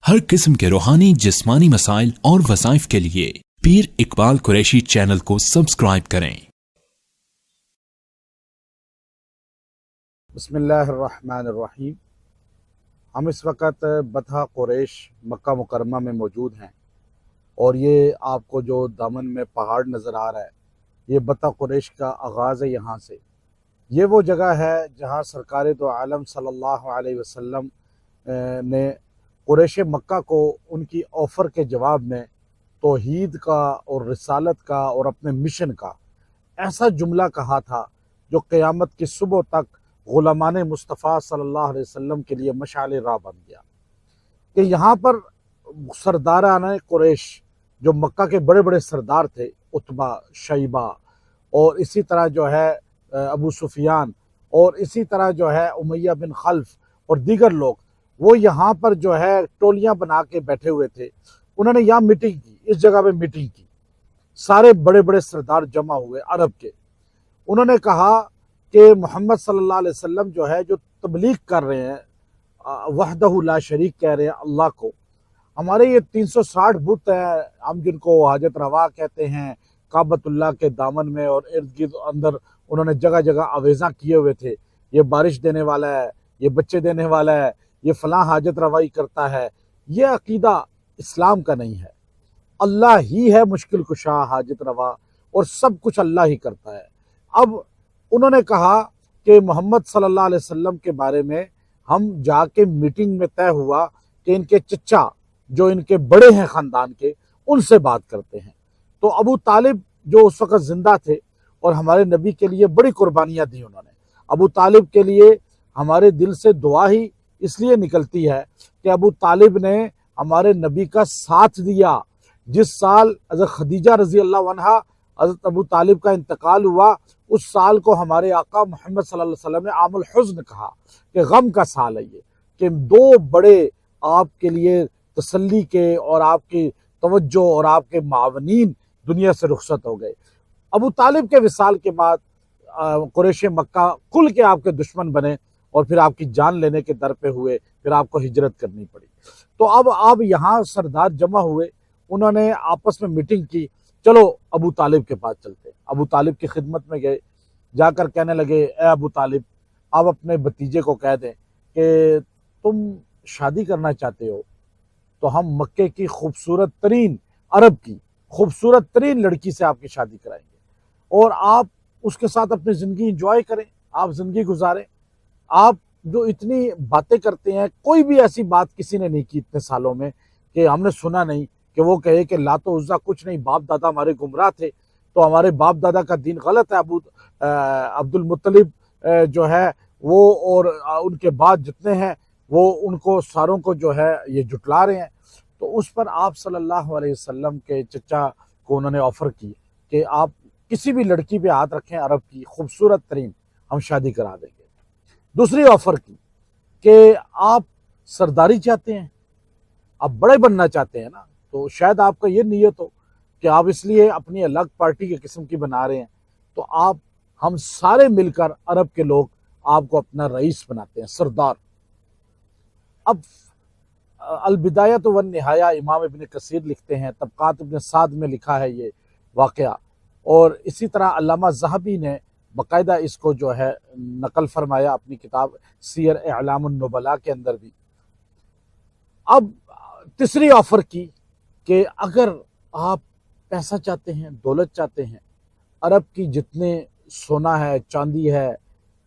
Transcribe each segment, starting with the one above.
हर किस्म के रूहानी जिस्मानी मसाइल और वज़ाइफ के लिए पीर इकबाल कुरैशी चैनल को सब्सक्राइब करें। बिस्मिल्लाहिर्रहमानिर्रहीम। हम इस वक्त बतहा कुरैश मक्का मुकरमा में मौजूद हैं और ये आपको जो दामन में पहाड़ नज़र आ रहा है, ये बतहा कुरैश का आगाज़ है। यहाँ से ये वो जगह है जहाँ सरकार दो आलम सल्लल्लाहु अलैहि वसल्लम ने कुरैश मक्का को उनकी ऑफ़र के जवाब में तौहीद का और रिसालत का और अपने मिशन का ऐसा जुमला कहा था जो क़यामत की सुबह तक ग़ुलामान मुस्तफ़ा सल्लल्लाहु अलैहि वसल्लम के लिए मशाल राह बन गया कि यहाँ पर सरदारान कुरैश जो मक्का के बड़े बड़े सरदार थे, उतबा, शैबा और इसी तरह जो है अबू सुफियान और इसी तरह जो है उमैया बिन खल्फ और दीगर लोग, वो यहाँ पर जो है टोलियाँ बना के बैठे हुए थे। उन्होंने यहाँ मीटिंग की, इस जगह पे मीटिंग की। सारे बड़े बड़े सरदार जमा हुए अरब के। उन्होंने कहा कि मोहम्मद सल्लल्लाहु अलैहि वसल्लम जो है, जो तबलीग कर रहे हैं, वहदहु ला शरीक कह रहे हैं अल्लाह को, हमारे ये 360 बुत हैं, हम जिनको हाजत रवा कहते हैं, काबतुल्लाह के दामन में और इर्द गिर्द अंदर उन्होंने जगह जगह आवेज़ा किए हुए थे। ये बारिश देने वाला है, ये बच्चे देने वाला है, ये फ़लाँ हाजत रवाई करता है। ये अकीदा इस्लाम का नहीं है। अल्लाह ही है मुश्किल कुशा, हाजत रवा, और सब कुछ अल्लाह ही करता है। अब उन्होंने कहा कि मोहम्मद सल्लल्लाहु अलैहि वसल्लम के बारे में हम जाके मीटिंग में तय हुआ कि इनके चचा जो इनके बड़े हैं ख़ानदान के, उनसे बात करते हैं। तो अबू तालिब जो उस वक़्त ज़िंदा थे और हमारे नबी के लिए बड़ी कुर्बानियाँ दी उन्होंने, अबू तालिब के लिए हमारे दिल से दुआ ही इसलिए निकलती है कि अबू तालिब ने हमारे नबी का साथ दिया। जिस साल हज़रत खदीजा रज़ी अल्लाह अन्हा हज़रत अबू तालिब का इंतकाल हुआ, उस साल को हमारे आका मोहम्मद सल्लल्लाहु अलैहि वसल्लम ने आमुल हुज़्न कहा कि गम का साल है ये, कि दो बड़े आपके लिए तसल्ली के और आपकी तवज्जो और आपके मावनीन दुनिया से रुखसत हो गए। अबू तालिब के विसाल के बाद कुरैश मक्का खुल के आपके दुश्मन बने और फिर आपकी जान लेने के दर पे हुए, फिर आपको हिजरत करनी पड़ी। तो अब यहाँ सरदार जमा हुए, उन्होंने आपस में मीटिंग की, चलो अबू तालिब के पास चलते। अबू तालिब की खिदमत में गए, जाकर कहने लगे, ए अबू तालिब, आप अपने भतीजे को कह दें कि तुम शादी करना चाहते हो तो हम मक्के की खूबसूरत तरीन, अरब की खूबसूरत तरीन लड़की से आपकी शादी कराएंगे और आप उसके साथ अपनी ज़िंदगी इंजॉय करें, आप ज़िंदगी गुजारें। आप जो इतनी बातें करते हैं, कोई भी ऐसी बात किसी ने नहीं की इतने सालों में कि हमने सुना नहीं कि वो कहे कि लातो उज़्ज़ा कुछ नहीं, बाप दादा हमारे गुमराह थे, तो हमारे बाप दादा का दीन गलत है। अब्दुल मुत्तलिब जो है वो और उनके बाद जितने हैं वो उनको सारों को जो है ये जुटला रहे हैं। तो उस पर आप सल्लल्लाहु अलैहि वसल्लम के चचा को उन्होंने ऑफ़र की कि आप किसी भी लड़की पे हाथ रखें अरब की खूबसूरत तरीन, हम शादी करा देंगे। दूसरी ऑफ़र की कि आप सरदारी चाहते हैं, आप बड़े बनना चाहते हैं ना, तो शायद आपका ये नीयत हो कि आप इसलिए अपनी अलग पार्टी के किस्म की बना रहे हैं, तो आप हम सारे मिलकर अरब के लोग आपको अपना रईस बनाते हैं, सरदार। अब अल-बिदायत व निहाया इमाम इब्न कसीर लिखते हैं, तबक़ात इब्न साद में लिखा है ये वाक़या, और इसी तरह अल्लामा ज़हबी ने बाकायदा इसको जो है नकल फरमाया अपनी किताब सियर अलामुन नुबला के अंदर भी। अब तीसरी ऑफ़र की कि अगर आप पैसा चाहते हैं, दौलत चाहते हैं, अरब की जितने सोना है, चांदी है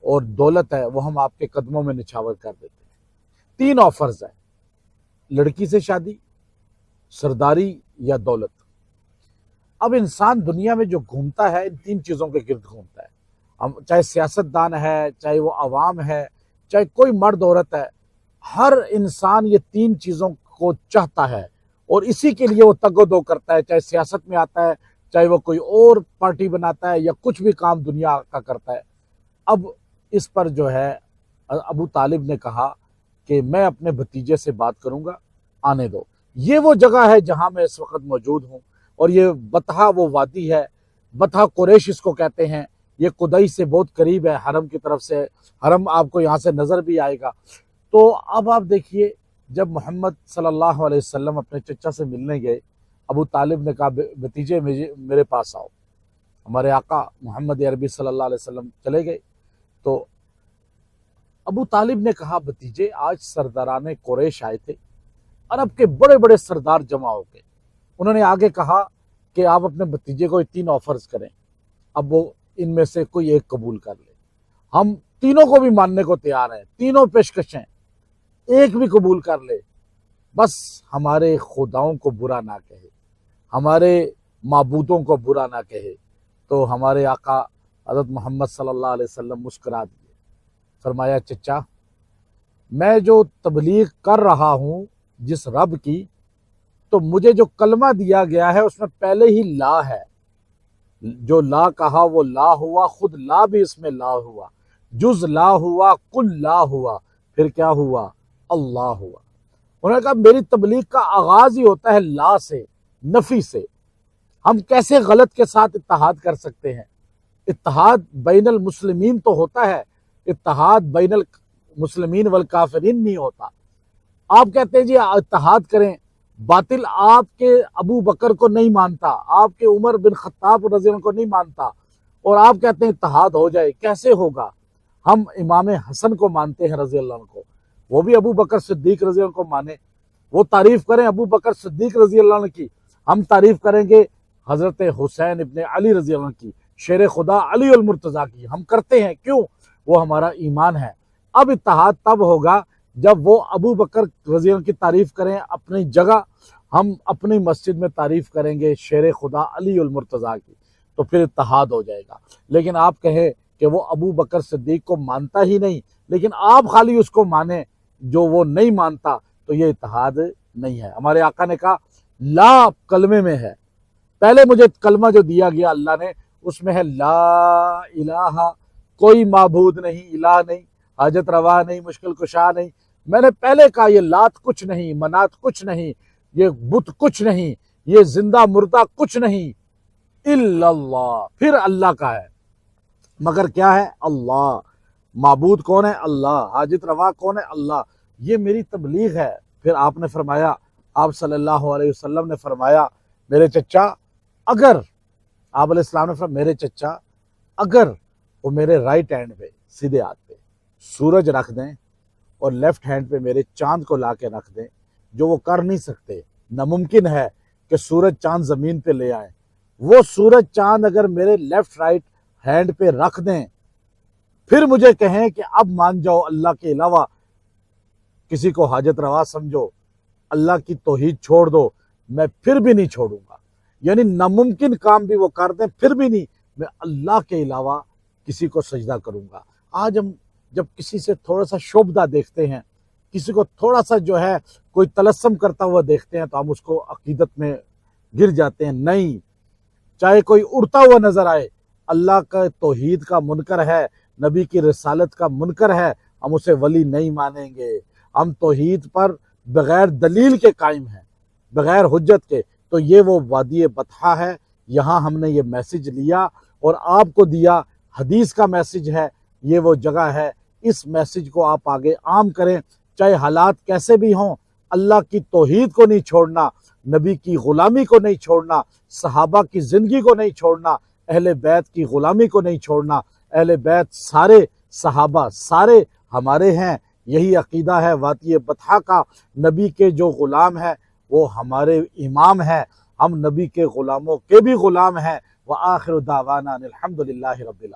और दौलत है, वो हम आपके कदमों में निछावर कर देते हैं। 3 ऑफ़र्स हैं, लड़की से शादी, सरदारी या दौलत। अब इंसान दुनिया में जो घूमता है, इन 3 चीज़ों के गिर्द घूमता है। हम चाहे सियासतदान है, चाहे वो आवाम है, चाहे कोई मर्द औरत है, हर इंसान ये 3 चीज़ों को चाहता है और इसी के लिए वो तगो-दो करता है, चाहे सियासत में आता है, चाहे वो कोई और पार्टी बनाता है या कुछ भी काम दुनिया का करता है। अब इस पर जो है अबू तालिब ने कहा कि मैं अपने भतीजे से बात करूंगा, आने दो। ये वो जगह है जहां मैं इस वक्त मौजूद हूं और ये बतहा वो वादी है, बतहा कुरैश इसको कहते हैं। ये कुदई से बहुत करीब है, हरम की तरफ से, हरम आपको यहाँ से नज़र भी आएगा। तो अब आप देखिए جب محمد صلی اللہ علیہ وسلم اپنے چچا سے ملنے گئے، ابو طالب نے کہا بھتیجے میرے پاس آؤ۔ ہمارے آقا محمد عربی صلی اللہ علیہ وسلم چلے گئے تو ابو طالب نے کہا بھتیجے آج سرداران قریش آئے تھے، عرب کے بڑے بڑے سردار جمع ہو گئے، انہوں نے آگے کہا کہ آپ اپنے بھتیجے کو 3 آفرز کریں، اب وہ ان میں سے کوئی ایک قبول کر لے، ہم تینوں کو بھی ماننے کو تیار ہیں، تینوں پیشکشیں، ایک بھی قبول کر لے، بس ہمارے خداؤں کو برا نہ کہے، ہمارے معبودوں کو برا نہ کہے۔ تو ہمارے آقا حضرت محمد صلی اللہ علیہ وسلم مسکرا دیے، فرمایا چچا میں جو تبلیغ کر رہا ہوں جس رب کی، تو مجھے جو کلمہ دیا گیا ہے اس میں پہلے ہی لا ہے، جو لا کہا وہ لا ہوا، خود لا بھی اس میں لا ہوا، جز لا ہوا، کل لا ہوا، پھر کیا ہوا؟ اللہ ہوا۔ انہوں نے کہا میری تبلیغ کا آغاز ہی ہوتا ہے لا سے، نفی سے، ہم کیسے غلط کے ساتھ اتحاد کر سکتے ہیں؟ اتحاد بین المسلمین تو ہوتا ہے، اتحاد بین المسلمین والکافرین نہیں ہوتا۔ آپ کہتے ہیں جی اتحاد کریں، باطل آپ کے ابو بکر کو نہیں مانتا، آپ کے عمر بن خطاب رضی اللہ عنہ کو نہیں مانتا، اور آپ کہتے ہیں اتحاد ہو جائے، کیسے ہوگا؟ ہم امام حسن کو مانتے ہیں رضی اللہ عنہ کو، وہ بھی ابو بکر صدیق رضی اللہ عنہ کو مانے، وہ تعریف کریں ابو بکر صدیق رضی اللہ عنہ کی، ہم تعریف کریں گے حضرت حسین ابن علی رضی اللہ عنہ کی، شیر خدا علی المرتضیٰ کی، ہم کرتے ہیں، کیوں؟ وہ ہمارا ایمان ہے۔ اب اتحاد تب ہوگا جب وہ ابو بکر رضی اللہ عنہ کی تعریف کریں اپنی جگہ، ہم اپنی مسجد میں تعریف کریں گے شیر خدا علی المرتضیٰ کی، تو پھر اتحاد ہو جائے گا۔ لیکن آپ کہیں کہ وہ ابو بکر صدیق کو مانتا ہی نہیں، لیکن آپ خالی اس کو مانیں جو وہ نہیں مانتا، تو یہ اتحاد نہیں ہے۔ ہمارے آقا نے کہا لا کلمے میں ہے، پہلے مجھے کلمہ جو دیا گیا اللہ نے اس میں ہے لا الہ، کوئی معبود نہیں، الہ نہیں، حاجت روا نہیں، مشکل کشا نہیں۔ میں نے پہلے کہا یہ لات کچھ نہیں، منات کچھ نہیں، یہ بت کچھ نہیں، یہ زندہ مردہ کچھ نہیں، الا اللہ، پھر اللہ کا ہے، مگر کیا ہے؟ اللہ۔ معبود کون ہے؟ اللہ۔ حاجت روا کون ہے؟ اللہ۔ یہ میری تبلیغ ہے۔ پھر آپ نے فرمایا، آپ صلی اللہ علیہ وسلم نے فرمایا میرے چچا اگر، آپ علیہ السلام نے فرمایا میرے چچا اگر وہ میرے رائٹ ہینڈ پہ، سیدھے ہاتھ پہ سورج رکھ دیں اور لیفٹ ہینڈ پہ میرے چاند کو لا کے رکھ دیں، جو وہ کر نہیں سکتے، ناممکن ہے کہ سورج چاند زمین پہ لے آئیں، وہ سورج چاند اگر میرے لیفٹ رائٹ ہینڈ پہ رکھ دیں، پھر مجھے کہیں کہ اب مان جاؤ اللہ کے علاوہ کسی کو حاجت روا سمجھو، اللہ کی توحید چھوڑ دو، میں پھر بھی نہیں چھوڑوں گا۔ یعنی ناممکن کام بھی وہ کر دیں پھر بھی نہیں، میں اللہ کے علاوہ کسی کو سجدہ کروں گا۔ آج ہم جب کسی سے تھوڑا سا شعبدہ دیکھتے ہیں، کسی کو تھوڑا سا جو ہے کوئی تلسم کرتا ہوا دیکھتے ہیں، تو ہم اس کو عقیدت میں گر جاتے ہیں۔ نہیں، چاہے کوئی اڑتا ہوا نظر آئے، اللہ کا توحید کا منکر ہے، نبی کی رسالت کا منکر ہے، ہم اسے ولی نہیں مانیں گے۔ ہم توحید پر بغیر دلیل کے قائم ہیں، بغیر حجت کے۔ تو یہ وہ وادی بطحا ہے، یہاں ہم نے یہ میسج لیا اور آپ کو دیا، حدیث کا میسج ہے، یہ وہ جگہ ہے، اس میسج کو آپ آگے عام کریں، چاہے حالات کیسے بھی ہوں۔ اللہ کی توحید کو نہیں چھوڑنا، نبی کی غلامی کو نہیں چھوڑنا، صحابہ کی زندگی کو نہیں چھوڑنا، اہل بیت کی غلامی کو نہیں چھوڑنا۔ اہل بیت سارے صحابہ سارے ہمارے ہیں، یہی عقیدہ ہے وادی بطحا کا۔ نبی کے جو غلام ہیں وہ ہمارے امام ہیں، ہم نبی کے غلاموں کے بھی غلام ہیں۔ وآخر دعوانا الحمدللہ رب العالمین۔